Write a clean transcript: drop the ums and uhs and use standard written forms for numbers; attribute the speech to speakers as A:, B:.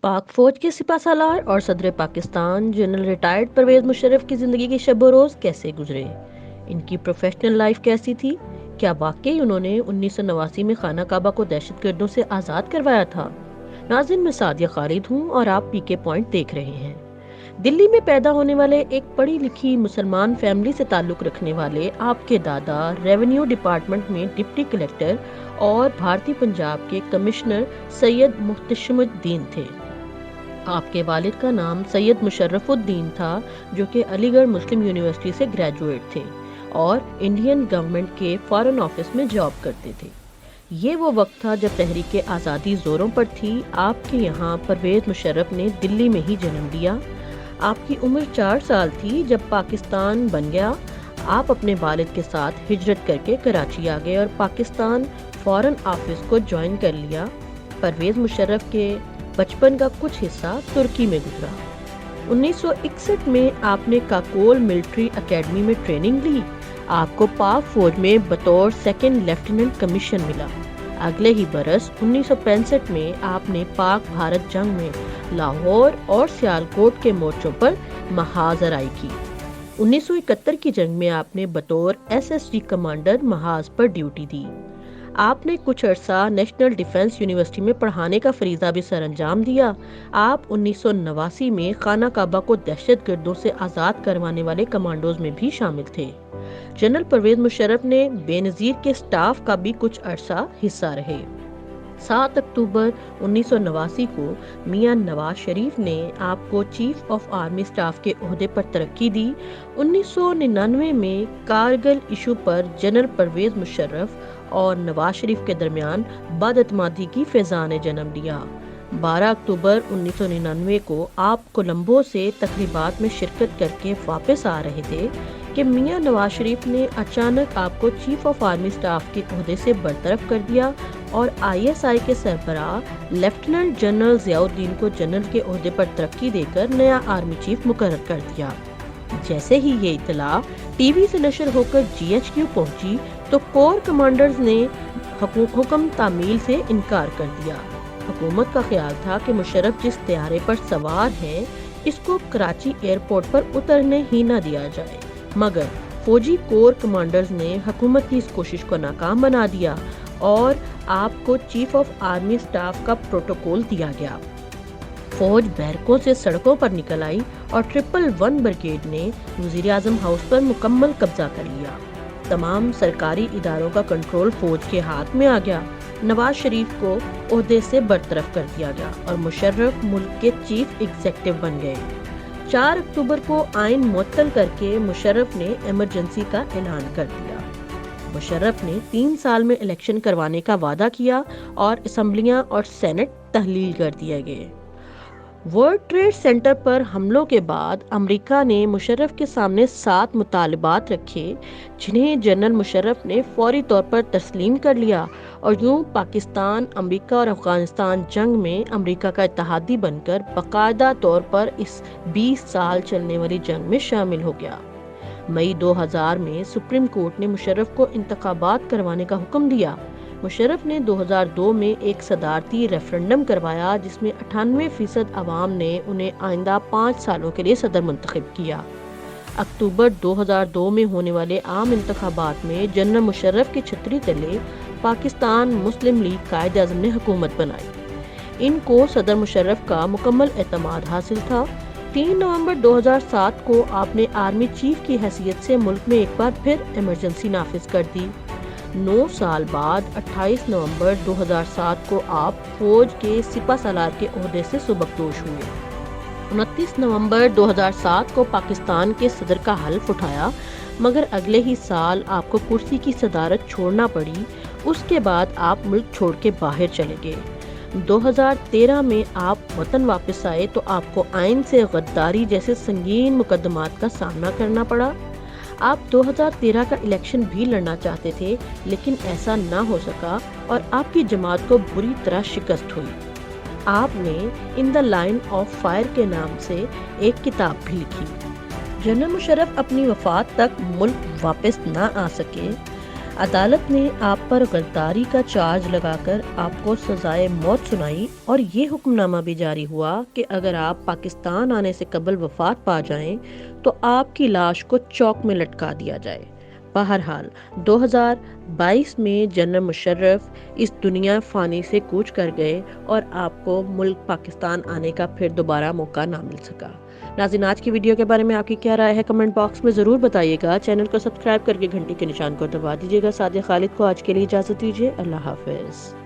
A: پاک فوج کے سپہ سالار اور صدر پاکستان جنرل ریٹائرڈ پرویز مشرف کی زندگی کے شب و روز کیسے گزرے؟ ان کی پروفیشنل لائف کیسی تھی؟ کیا واقعی انہوں نے 1989 میں خانہ کعبہ کو دہشت گردوں سے آزاد کروایا تھا؟ ناظرین، میں سعدیہ خالد ہوں اور آپ پی کے پوائنٹ دیکھ رہے ہیں۔ دلی میں پیدا ہونے والے ایک پڑھی لکھی مسلمان فیملی سے تعلق رکھنے والے آپ کے دادا ریونیو ڈپارٹمنٹ میں ڈپٹی کلیکٹر اور بھارتی پنجاب کے کمشنر سید محتشم الدین تھے۔ آپ کے والد کا نام سید مشرف الدین تھا، جو کہ علی گڑھ مسلم یونیورسٹی سے گریجویٹ تھے اور انڈین گورنمنٹ کے فارن آفس میں جاب کرتے تھے۔ یہ وہ وقت تھا جب تحریک آزادی زوروں پر تھی۔ آپ کے یہاں پرویز مشرف نے دلی میں ہی جنم لیا۔ آپ کی عمر 4 سال تھی جب پاکستان بن گیا۔ آپ اپنے والد کے ساتھ ہجرت کر کے کراچی آ گئے اور پاکستان فارن آفس کو جوائن کر لیا۔ پرویز مشرف کے بچپن کا کچھ حصہ ترکی میں گزرا۔ 1961 میں آپ نے کاکول ملٹری اکیڈمی میں ٹریننگ لی۔ آپ کو پاک فوج میں بطور سیکنڈ لیفٹیننٹ کمیشن ملا۔ اگلے ہی برس 1965 میں آپ نے پاک بھارت جنگ میں لاہور اور سیالکوٹ کے مورچوں پر محاذ آرائی کی۔ 1971 کی جنگ میں آپ نے بطور SSG کمانڈر محاذ پر ڈیوٹی دی۔ آپ نے کچھ عرصہ نیشنل ڈیفنس یونیورسٹی میں پڑھانے کا فریضہ بھی سر انجام دیا۔ آپ 1989 میں خانہ کعبہ کو دہشت گردوں سے آزاد کروانے والے کمانڈوز میں بھی شامل تھے۔ جنرل پرویز مشرف نے بے نظیر کے سٹاف کا بھی کچھ عرصہ حصہ رہے۔ 7 اکتوبر 1989 کو میاں نواز شریف نے آپ کو چیف آف آرمی سٹاف کے عہدے پر ترقی دی۔ 1999 میں کارگل ایشو پر جنرل پرویز مشرف اور نواز شریف کے درمیان بد اعتمادی کی فضا نے جنم لیا۔ 12 اکتوبر 1999 کو آپ کولمبو سے تقریبات میں شرکت کر کے واپس آ رہے تھے کہ میاں نواز شریف نے اچانک آپ کو چیف آف آرمی سٹاف کے عہدے سے برطرف کر دیا اور ISI کے سربراہ لیفٹیننٹ جنرل ضیاء الدین کو جنرل کے عہدے پر ترقی دے کر نیا آرمی چیف مقرر کر دیا۔ جیسے ہی یہ اطلاع ٹی وی سے نشر ہو کر GHQ پہنچی تو کور کمانڈرز نے حکم تعمیل سے انکار کر دیا۔ حکومت کا خیال تھا کہ مشرف جس طیارے پر سوار ہیں اس کو کراچی ایئرپورٹ پر اترنے ہی نہ دیا جائے، مگر فوجی کور کمانڈرز نے حکومت کی اس کوشش کو ناکام بنا دیا اور آپ کو چیف آف آرمی سٹاف کا پروٹوکول دیا گیا۔ فوج بیرکوں سے سڑکوں پر نکل آئی اور 111 بریگیڈ نے وزیر اعظم ہاؤس پر مکمل قبضہ کر لیا۔ تمام سرکاری اداروں کا کنٹرول فوج کے ہاتھ میں آ گیا۔ نواز شریف کو عہدے سے برطرف کر دیا گیا اور مشرف ملک کے چیف ایگزیکٹو بن گئے۔ 4 اکتوبر کو آئین معطل کر کے مشرف نے ایمرجنسی کا اعلان کر دیا۔ مشرف نے 3 سال میں الیکشن کروانے کا وعدہ کیا اور اسمبلیاں اور سینٹ تحلیل کر دیے گئے۔ ورلڈ ٹریڈ سینٹر پر حملوں کے بعد امریکہ نے مشرف کے سامنے 7 مطالبات رکھے، جنہیں جنرل مشرف نے فوری طور پر تسلیم کر لیا اور یوں پاکستان، امریکہ اور افغانستان جنگ میں امریکہ کا اتحادی بن کر باقاعدہ طور پر اس 20 سال چلنے والی جنگ میں شامل ہو گیا۔ مئی 2000 میں سپریم کورٹ نے مشرف کو انتخابات کروانے کا حکم دیا۔ مشرف نے 2002 میں ایک صدارتی ریفرنڈم کروایا جس میں 98% عوام نے انہیں آئندہ 5 سالوں کے لیے صدر منتخب کیا۔ اکتوبر 2002 میں ہونے والے عام انتخابات میں جنرل مشرف کی چھتری تلے پاکستان مسلم لیگ قائد اعظم نے حکومت بنائی۔ ان کو صدر مشرف کا مکمل اعتماد حاصل تھا۔ 3 نومبر 2007 کو آپ نے آرمی چیف کی حیثیت سے ملک میں ایک بار پھر ایمرجنسی نافذ کر دی۔ 9 سال بعد 28 نومبر 2007 کو آپ فوج کے سپہ سالار کے عہدے سے سبکدوش ہوئے۔ 29 نومبر 2007 کو پاکستان کے صدر کا حلف اٹھایا، مگر اگلے ہی سال آپ کو کرسی کی صدارت چھوڑنا پڑی۔ اس کے بعد آپ ملک چھوڑ کے باہر چلے گئے۔ 2013 میں آپ وطن واپس آئے تو آپ کو آئین سے غداری جیسے سنگین مقدمات کا سامنا کرنا پڑا۔ آپ 2013 کا الیکشن بھی لڑنا چاہتے تھے، لیکن ایسا نہ ہو سکا اور آپ کی جماعت کو بری طرح شکست ہوئی۔ آپ نے ان دا لائن آف فائر کے نام سے ایک کتاب بھی لکھی۔ جنرل مشرف اپنی وفات تک ملک واپس نہ آ سکے۔ عدالت نے آپ پر غداری کا چارج لگا کر آپ کو سزائے موت سنائی اور یہ حکم نامہ بھی جاری ہوا کہ اگر آپ پاکستان آنے سے قبل وفات پا جائیں تو آپ کی لاش کو چوک میں لٹکا دیا جائے۔ بہرحال 2022 میں جنرل مشرف اس دنیا فانی سے کوچ کر گئے اور آپ کو ملک پاکستان آنے کا پھر دوبارہ موقع نہ مل سکا۔ ناظرین، آج کی ویڈیو کے بارے میں آپ کی کیا رائے ہے کمنٹ باکس میں ضرور بتائیے گا۔ چینل کو سبسکرائب کر کے گھنٹی کے نشان کو دبا دیجیے گا۔ سعدیہ خالد کو آج کے لیے اجازت دیجیے۔ اللہ حافظ۔